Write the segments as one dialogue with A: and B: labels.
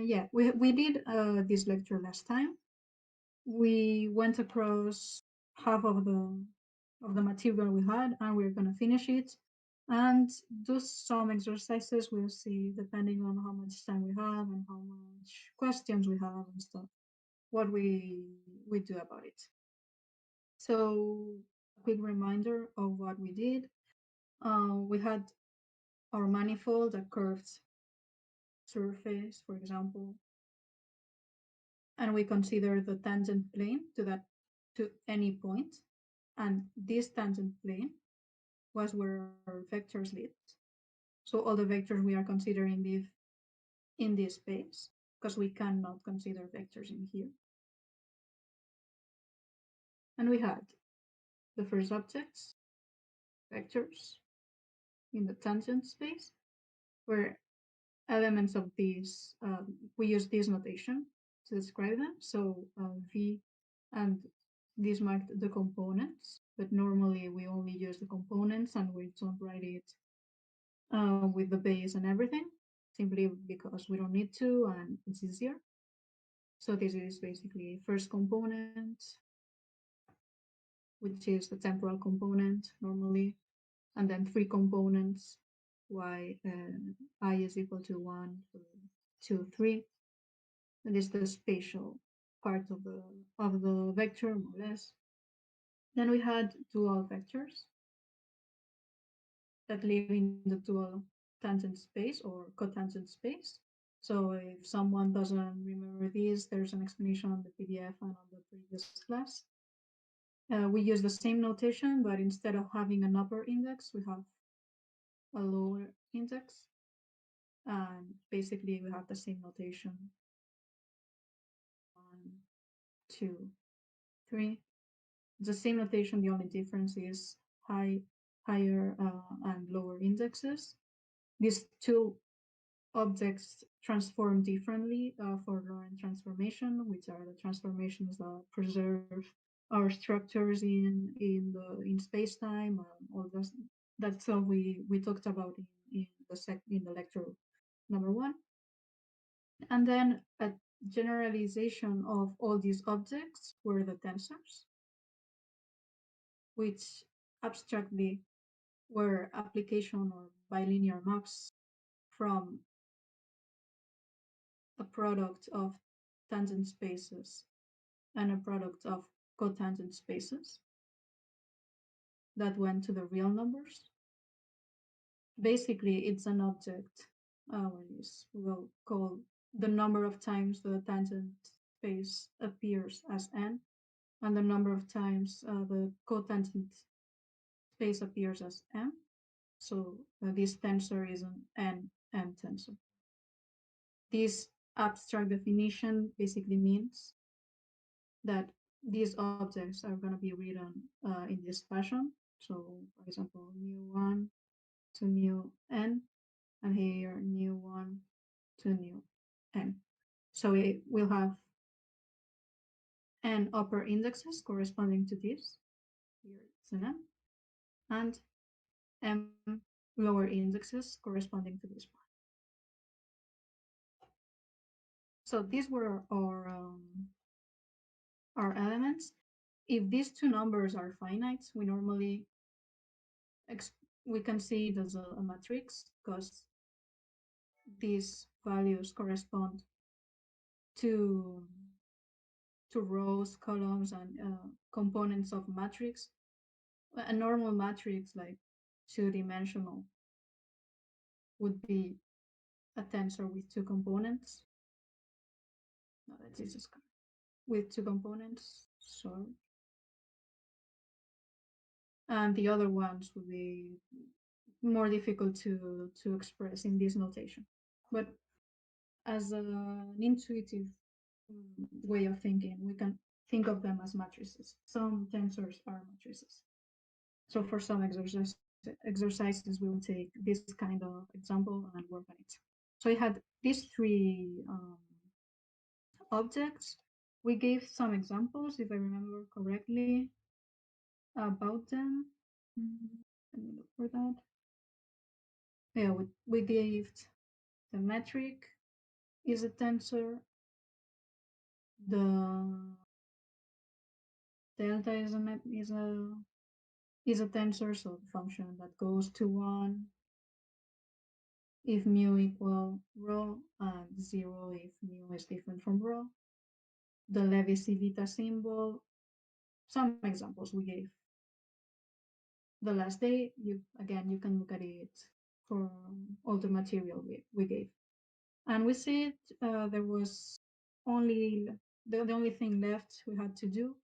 A: Yeah, we did this lecture last time. We went across half of the material we had, and we're gonna finish it and do some exercises. We'll see, depending on how much time we have and how much questions we have and stuff, what we do about it. So, a quick reminder of what we did. We had our manifold, a curved surface, for example, and we consider the tangent plane to any point, and this tangent plane was where our vectors lived. So all the vectors we are considering live in this space because we cannot consider vectors in here. And we had the first objects, vectors in the tangent space, where elements of these, we use this notation to describe them. So V and these marked the components, but normally we only use the components and we don't write it with the base and everything, simply because we don't need to and it's easier. So this is basically first component, which is the temporal component normally, and then three components, I is equal to 1, 2, 3. And is the spatial part of the vector, more or less. Then we had dual vectors that live in the dual tangent space or cotangent space. So if someone doesn't remember this, there's an explanation on the PDF and on the previous class. We use the same notation, but instead of having an upper index, we have a lower index. And basically, we have the same notation. 1, 2, 3. The same notation, the only difference is higher and lower indexes. These two objects transform differently for Lorentz transformation, which are the transformations that preserve our structures in space-time. All this, that's what we talked about in the lecture number 1. And then a generalization of all these objects were the tensors, which abstractly were application or bilinear maps from a product of tangent spaces and a product of cotangent spaces that went to the real numbers. Basically, it's an object, we'll call the number of times the tangent space appears as n, and the number of times the cotangent space appears as m. So this tensor is an n tensor. This abstract definition basically means that these objects are going to be written in this fashion. So, for example, mu1 to mu n, and here mu1 to mu n. So we will have n upper indexes corresponding to this. Here it's an m, and m lower indexes corresponding to this one. So these were our elements. If these two numbers are finite, we normally we can see it as a matrix because these values correspond to rows, columns, and components of matrix. A normal matrix, like two-dimensional, would be a tensor with two components. No, that is just with two components. So, and the other ones would be more difficult to express in this notation. But as an intuitive way of thinking, we can think of them as matrices. Some tensors are matrices. So for some exercises, we will take this kind of example and work on it. So we had these three objects. We gave some examples, if I remember correctly, about them. Let me look for that. Yeah, we gave the metric is a tensor. The delta is a tensor, so the function that goes to 1 if mu equal rho and 0 if mu is different from rho. The Levi-Civita symbol, some examples we gave the last day. You can look at it for all the material we gave. And we said there was only the only thing left we had to do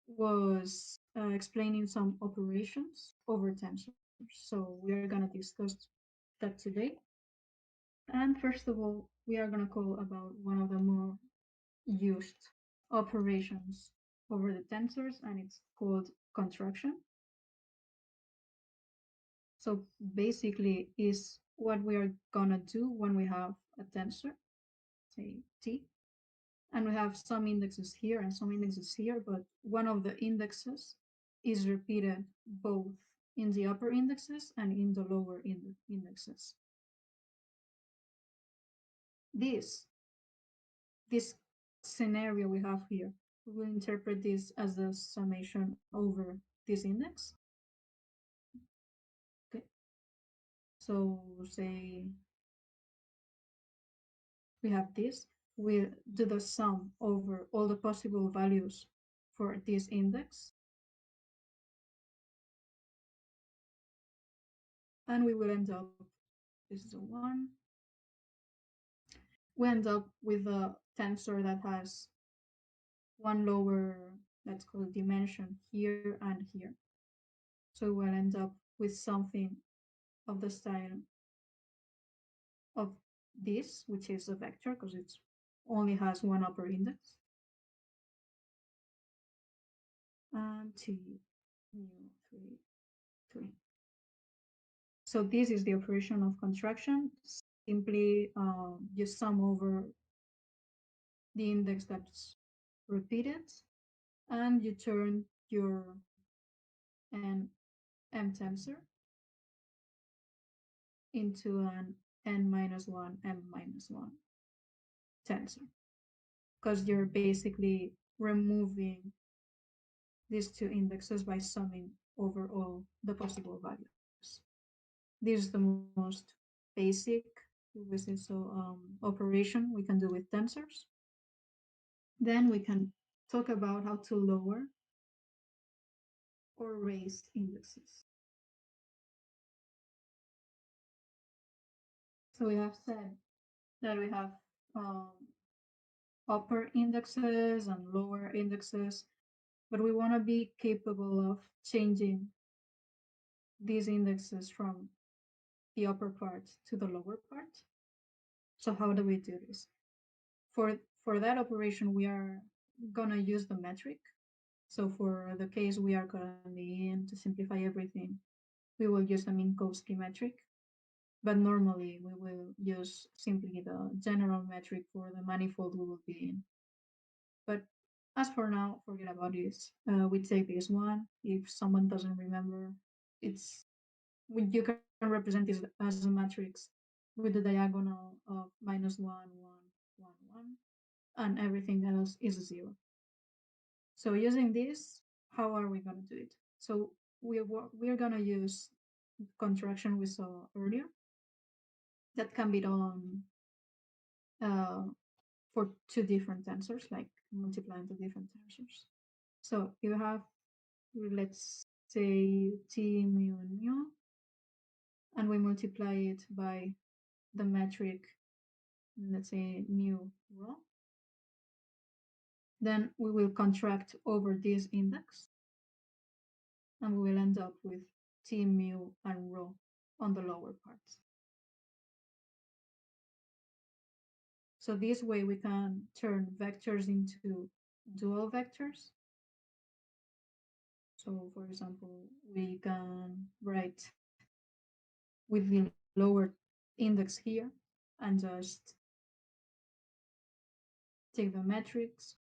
A: was explaining some operations over tensors. So we are going to discuss that today. And first of all, we are going to call about one of the more used operations over the tensors, and it's called contraction. So basically is what we are going to do when we have a tensor, say t, and we have some indexes here and some indexes here, but one of the indexes is repeated both in the upper indexes and in the lower indexes. This scenario we have here, we will interpret this as the summation over this index. Okay. So say we have this, we do the sum over all the possible values for this index, and we will end up, this is a 1, we end up with a tensor that has one lower, let's call it dimension, here and here. So we'll end up with something of the style of this, which is a vector because it only has one upper index. And t mu 3, 3. So this is the operation of contraction. Simply you sum over the index that's repeated, and you turn your n m tensor into an n minus 1 m minus 1 tensor, because you're basically removing these two indexes by summing over all the possible values. This is the most basic operation we can do with tensors. Then we can talk about how to lower or raise indexes. So we have said that we have upper indexes and lower indexes, but we want to be capable of changing these indexes from the upper part to the lower part. So how do we do this? For that operation, we are gonna use the metric. So for the case we are currently in, to simplify everything, we will use the Minkowski metric. But normally we will use simply the general metric for the manifold we will be in. But as for now, forget about this. We take this one. If someone doesn't remember, you can represent this as a matrix with the diagonal of -1, 1, 1, 1, and everything else is 0. So using this, how are we going to do it? So we're going to use contraction we saw earlier. That can be done uh, for two different tensors, like multiplying the different tensors. So you have, let's say, t mu and mu, and we multiply it by the metric, let's say mu rho. Then we will contract over this index, and we will end up with t mu and rho on the lower parts. So this way we can turn vectors into dual vectors. So for example, we can write with the lower index here and just take the matrix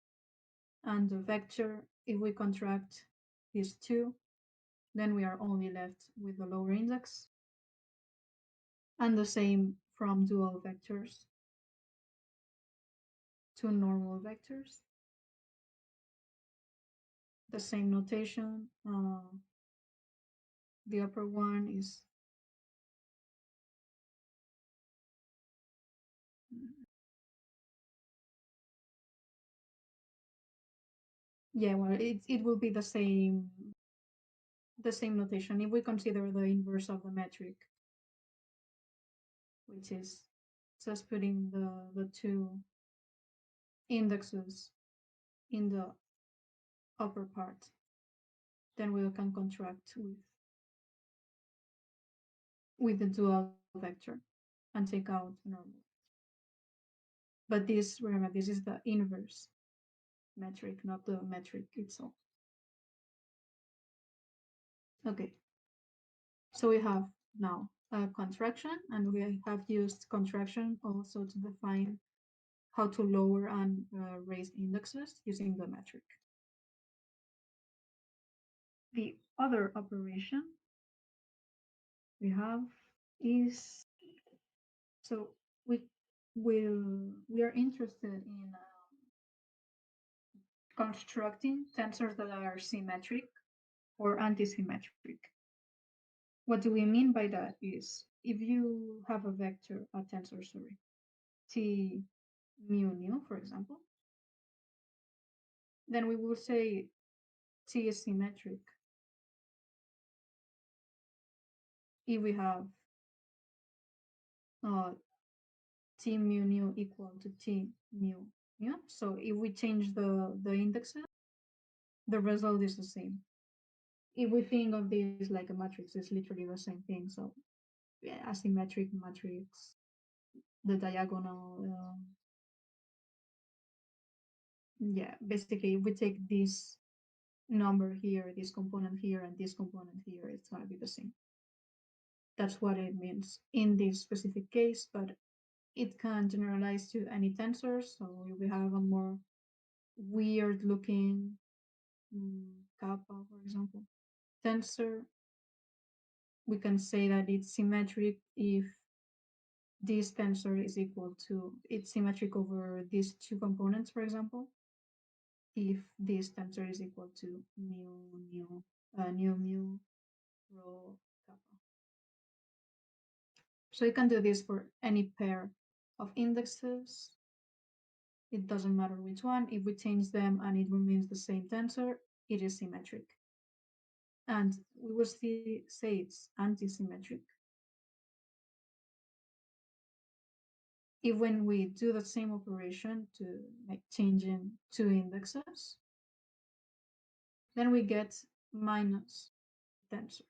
A: and the vector. If we contract these two, then we are only left with the lower index. And the same from dual vectors. two normal vectors, the same notation. The upper one is yeah, well, it will be the same notation if we consider the inverse of the metric, which is just putting the two indexes in the upper part. Then we can contract with the dual vector and take out normal. But this, remember, this is the inverse metric, not the metric itself. Okay, so we have now a contraction, and we have used contraction also to define how to lower and raise indexes using the metric. The other operation we have is, so we we are interested in constructing tensors that are symmetric or anti-symmetric. What do we mean by that is if you have a vector, a tensor, sorry, t mu nu, for example, then we will say t is symmetric if we have uh, t mu nu equal to t mu nu. So if we change the indexes, the result is the same. If we think of this like a matrix, it's literally the same thing. So yeah, asymmetric matrix, the diagonal. Yeah, basically, if we take this number here, this component here, and this component here, it's going to be the same. That's what it means in this specific case, but it can generalize to any tensor. So if we have a more weird looking kappa, for example, tensor, we can say that it's symmetric if this tensor is equal to, it's symmetric over these two components, for example, if this tensor is equal to mu rho kappa. So you can do this for any pair of indexes. It doesn't matter which one. If we change them and it remains the same tensor, it is symmetric. And we will say it's anti-symmetric if when we do the same operation to like changing two indexes, then we get minus tensor.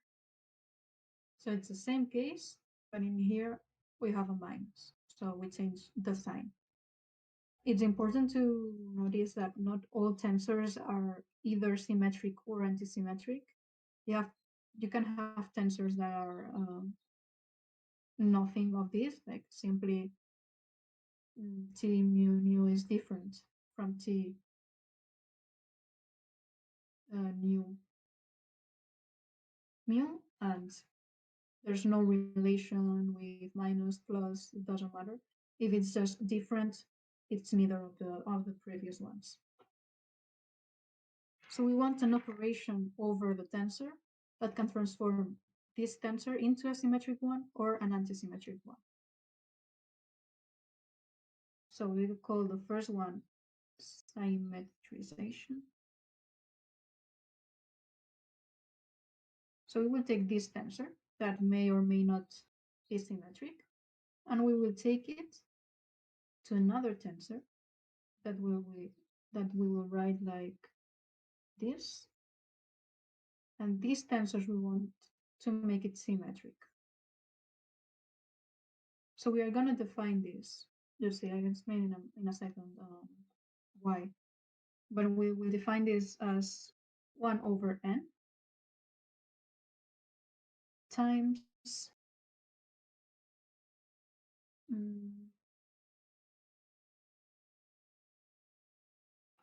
A: So it's the same case, but in here we have a minus. So we change the sign. It's important to notice that not all tensors are either symmetric or antisymmetric. You can have tensors that are nothing of this, like simply t mu nu is different from t nu mu, and there's no relation with minus plus, it doesn't matter. If it's just different, it's neither of the previous ones. So we want an operation over the tensor that can transform this tensor into a symmetric one or an antisymmetric one. So we will call the first one symmetrization. So we will take this tensor that may or may not be symmetric, and we will take it to another tensor that we will write like this. And these tensors we want to make it symmetric. So we are going to define this. Just see, I can explain in a second why. But we will define this as 1 over n times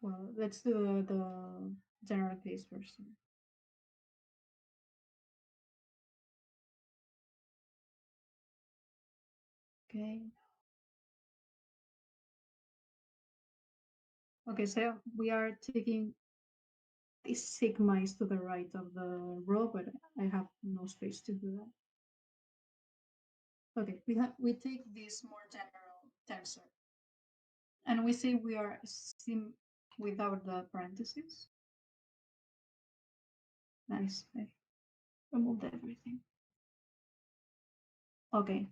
A: well, let's do the general case first. Okay. Okay, so we are taking this sigma is to the right of the row, but I have no space to do that. Okay, we take this more general tensor, and we say we are sim without the parentheses. Nice. I removed everything. Okay,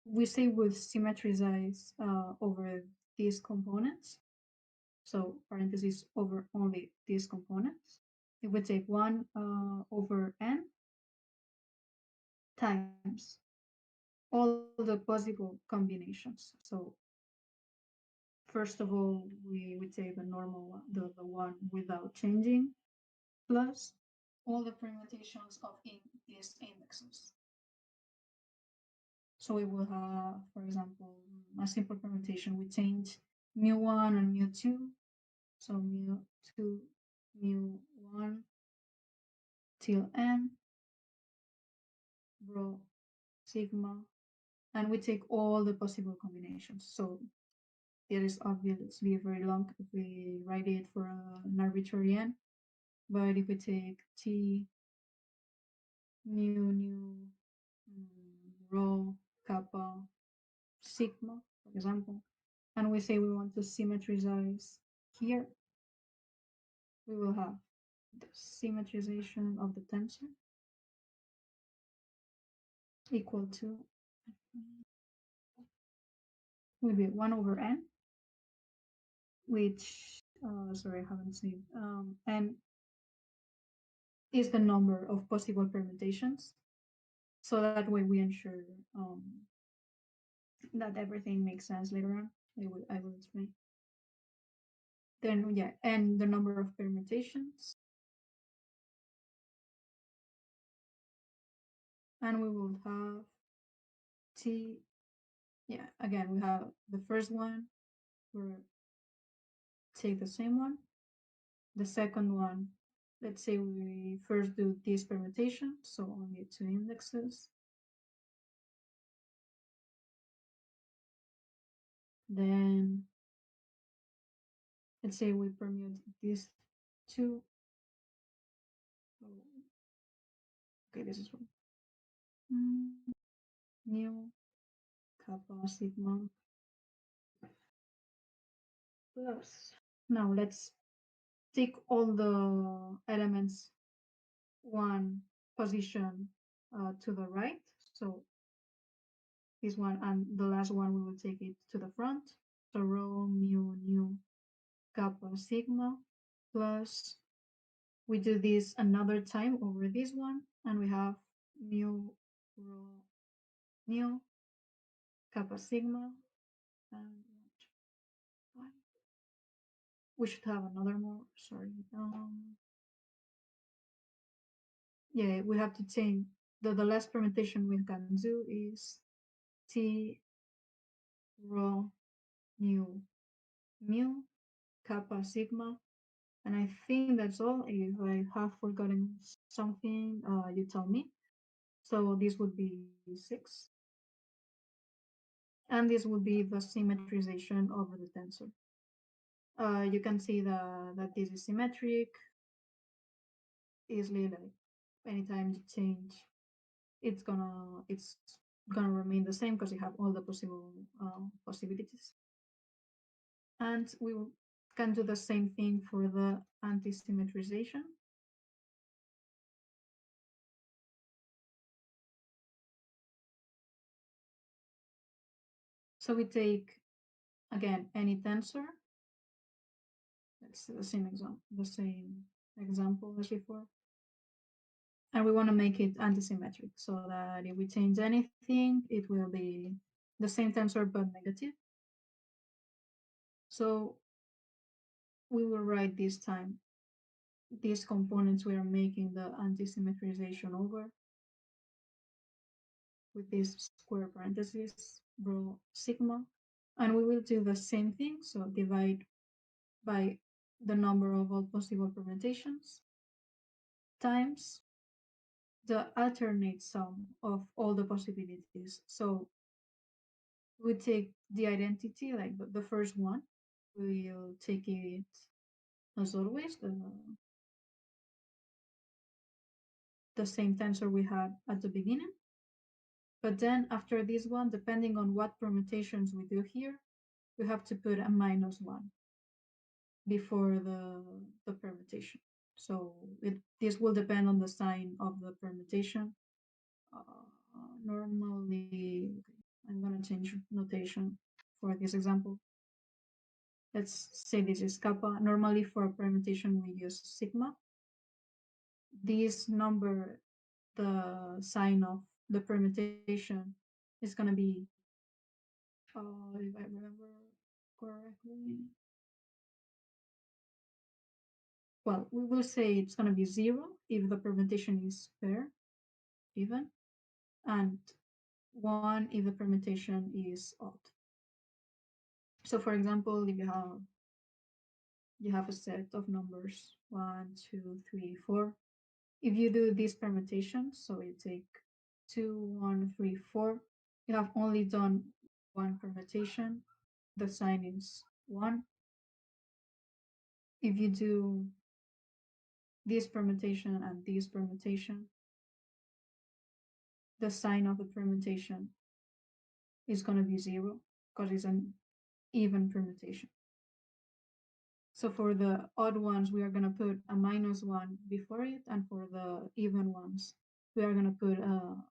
A: we say we symmetrize over these components. So parentheses over only these components. If we take 1 over n times all the possible combinations. So first of all, we take the normal one, the one without changing, plus all the permutations of these indexes. So we will have, for example, a simple permutation. We change mu1 and mu2. So mu2, mu1 till n, rho, sigma, and we take all the possible combinations. So it is obviously very long if we write it for an arbitrary n, but if we take t, mu, rho, kappa, sigma, for example, and we say we want to symmetrize here, we will have the symmetrization of the tensor equal to will be 1 over n, which, sorry, I haven't seen, n is the number of possible permutations. So that way we ensure that everything makes sense later on. I will explain. Then, yeah, and the number of permutations. And we will have t, yeah, again, we have the first one, we'll take the same one. The second one, let's say we first do this permutation, so only two indexes. Then let's say we permute these two. Oh, okay, this is one. New kappa sigma plus. Now let's take all the elements one position to the right. So this one and the last one we will take it to the front. So rho mu nu kappa sigma plus we do this another time over this one and we have mu rho nu kappa sigma and one. We should have another more. Sorry. Yeah, we have to change the last permutation we can do is t rho nu mu kappa sigma, and I think that's all. If I have forgotten something, you tell me. So this would be 6, and this would be the symmetrization of the tensor. You can see that this is symmetric easily. Like anytime you change, it's gonna remain the same because you have all the possible possibilities. And we can do the same thing for the anti-symmetrization. So we take again any tensor. That's the same example as before. And we want to make it anti-symmetric so that if we change anything, it will be the same tensor but negative. So we will write this time these components we are making the anti-symmetrization over with this square parenthesis rho sigma. And we will do the same thing, so divide by the number of all possible permutations times the alternate sum of all the possibilities. So we take the identity, like the first one, we'll take it as always, the same tensor we had at the beginning. But then after this one, depending on what permutations we do here, we have to put a -1 before the permutation. So this will depend on the sign of the permutation. Normally, I'm going to change notation for this example. Let's say this is kappa. Normally for permutation, we use sigma. This number, the sign of the permutation, is going to be, if I remember correctly, well, we will say it's going to be 0 if the permutation is pair, even, and 1 if the permutation is odd. So for example, if you have a set of numbers 1, 2, 3, 4. If you do this permutation, so you take 2, 1, 3, 4, you have only done one permutation. The sign is 1. If you do this permutation and this permutation, the sign of the permutation is going to be 0 because it's an even permutation. So for the odd ones, we are going to put a -1 before it, and for the even ones, we are going to put a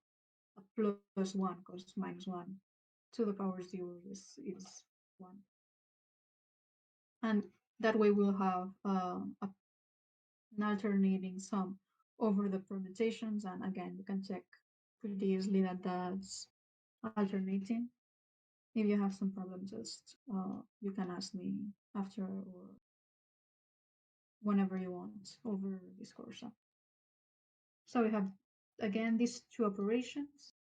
A: +1 because -1 to the power 0 is 1. And that way we'll have an alternating sum over the permutations. And again, you can check pretty easily that that's alternating. If you have some problem, just you can ask me after or whenever you want over this course. So we have, again, these two operations.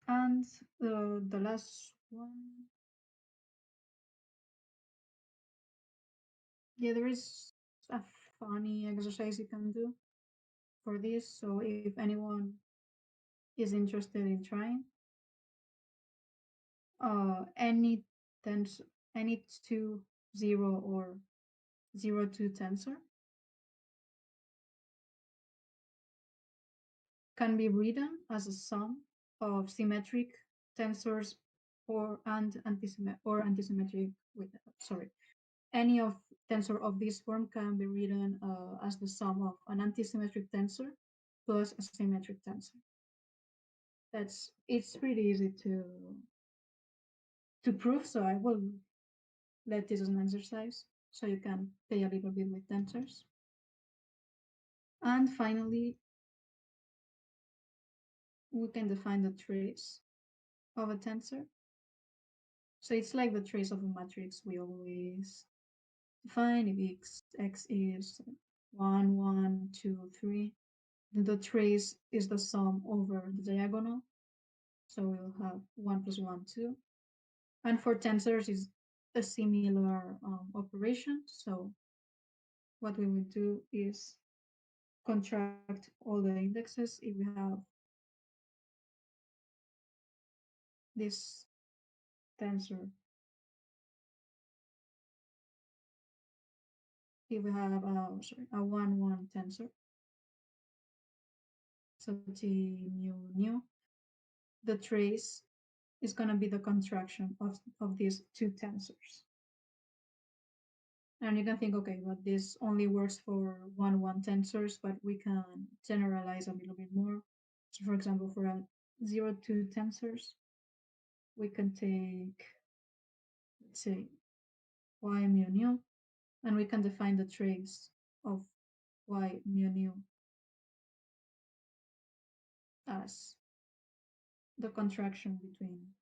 A: And the last one, yeah, there is a funny exercise you can do for this. So if anyone is interested in trying, any tensor, any 2, 0 or 0, 2 tensor can be written as a sum of symmetric tensors or antisymmetric with, sorry, any of tensor of this form can be written as the sum of an antisymmetric tensor plus a symmetric tensor. It's pretty easy to prove, so I will let this as an exercise so you can play a little bit with tensors. And finally, we can define the trace of a tensor. So it's like the trace of a matrix we always define. If x is 1, 1, 2, 3, the trace is the sum over the diagonal. So we'll have 1 plus 1, 2. And for tensors is a similar operation. So what we will do is contract all the indexes. If we have this tensor, if we have a 1, 1 tensor, so t mu, the trace is going to be the contraction of these two tensors. And you can think, okay, but this only works for 1, 1 tensors, but we can generalize a little bit more. So for example, for a 0, 2 tensors, we can take, let's say, y mu nu, and we can define the trace of y mu nu as the contraction between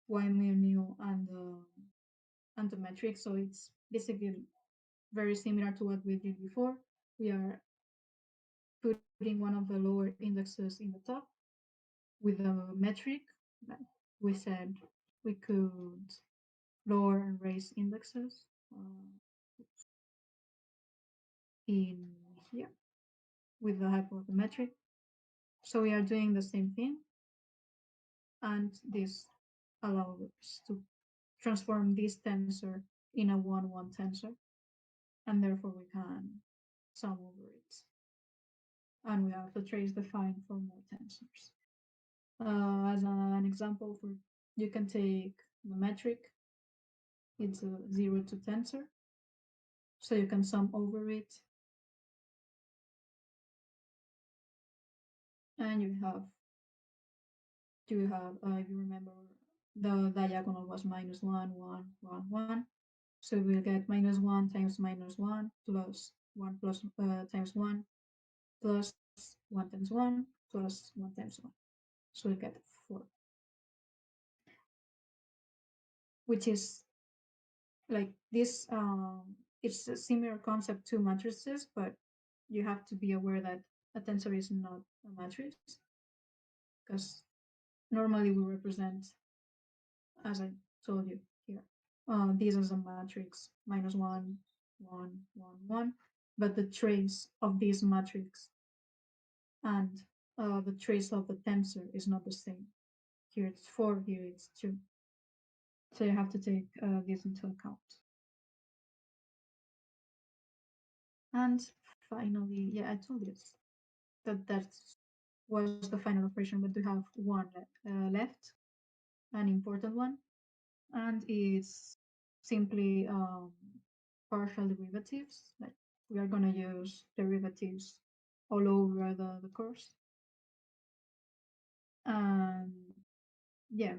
A: y mu nu and the metric. So it's basically very similar to what we did before. We are putting one of the lower indexes in the top with a metric. We said we could lower and raise indexes in here with the help of the metric. So we are doing the same thing. And this allows us to transform this tensor in a 1-1 tensor, and therefore we can sum over it. And we have the trace defined for more tensors. As an example, for you can take the metric, it's a 0 to tensor, so you can sum over it, and if you remember, the diagonal was minus 1, 1, 1, 1. So we'll get minus 1 times minus 1 plus 1 plus times 1 plus 1 times 1 plus 1 times 1. So we'll get 4, which is like this. It's a similar concept to matrices, but you have to be aware that a tensor is not a matrix, because normally we represent, as I told you here, this is a matrix minus 1, 1, 1, 1, but the trace of this matrix and the trace of the tensor is not the same. Here it's 4, here it's 2. So you have to take this into account. And finally, yeah, I told you that was the final operation, but we have one left, an important one, and it's simply partial derivatives. Like, we are going to use derivatives all over the course. And yeah,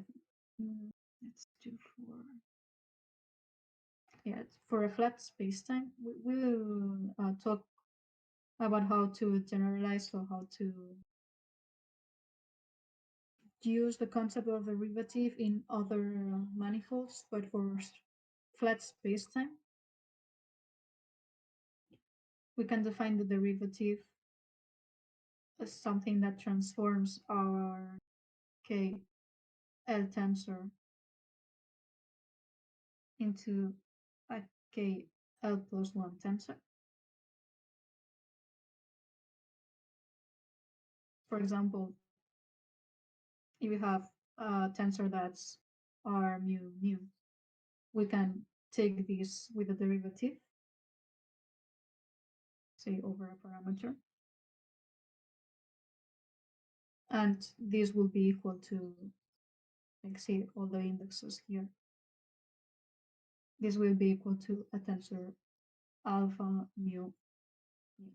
A: let's do for a flat spacetime. We will talk about how to generalize, or how to use the concept of derivative in other manifolds, but for flat spacetime, we can define the derivative as something that transforms our K L tensor into a K L plus 1 tensor. For example, if we have a tensor that's R mu mu, we can take this with a derivative, say over a parameter, and this will be equal to, like, say, all the indexes here. This will be equal to a tensor alpha mu mu.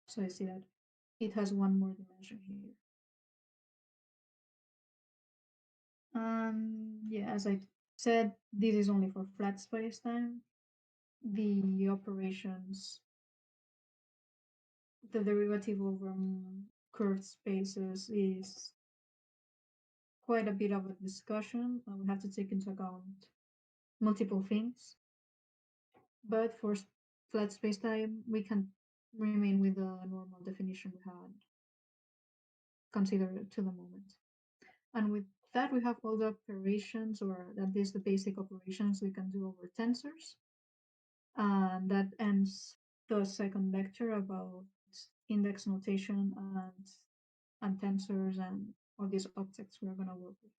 A: So I see that it has one more dimension here. Yeah, as I said, this is only for flat spacetime. The operations, the derivative over curved spaces is quite a bit of a discussion. We have to take into account multiple things. But for flat spacetime, we can remain with the normal definition we had considered to the moment. And with that, we have all the operations, or at least the basic operations we can do over tensors. And that ends the second lecture about index notation and tensors and all these objects we're going to work with.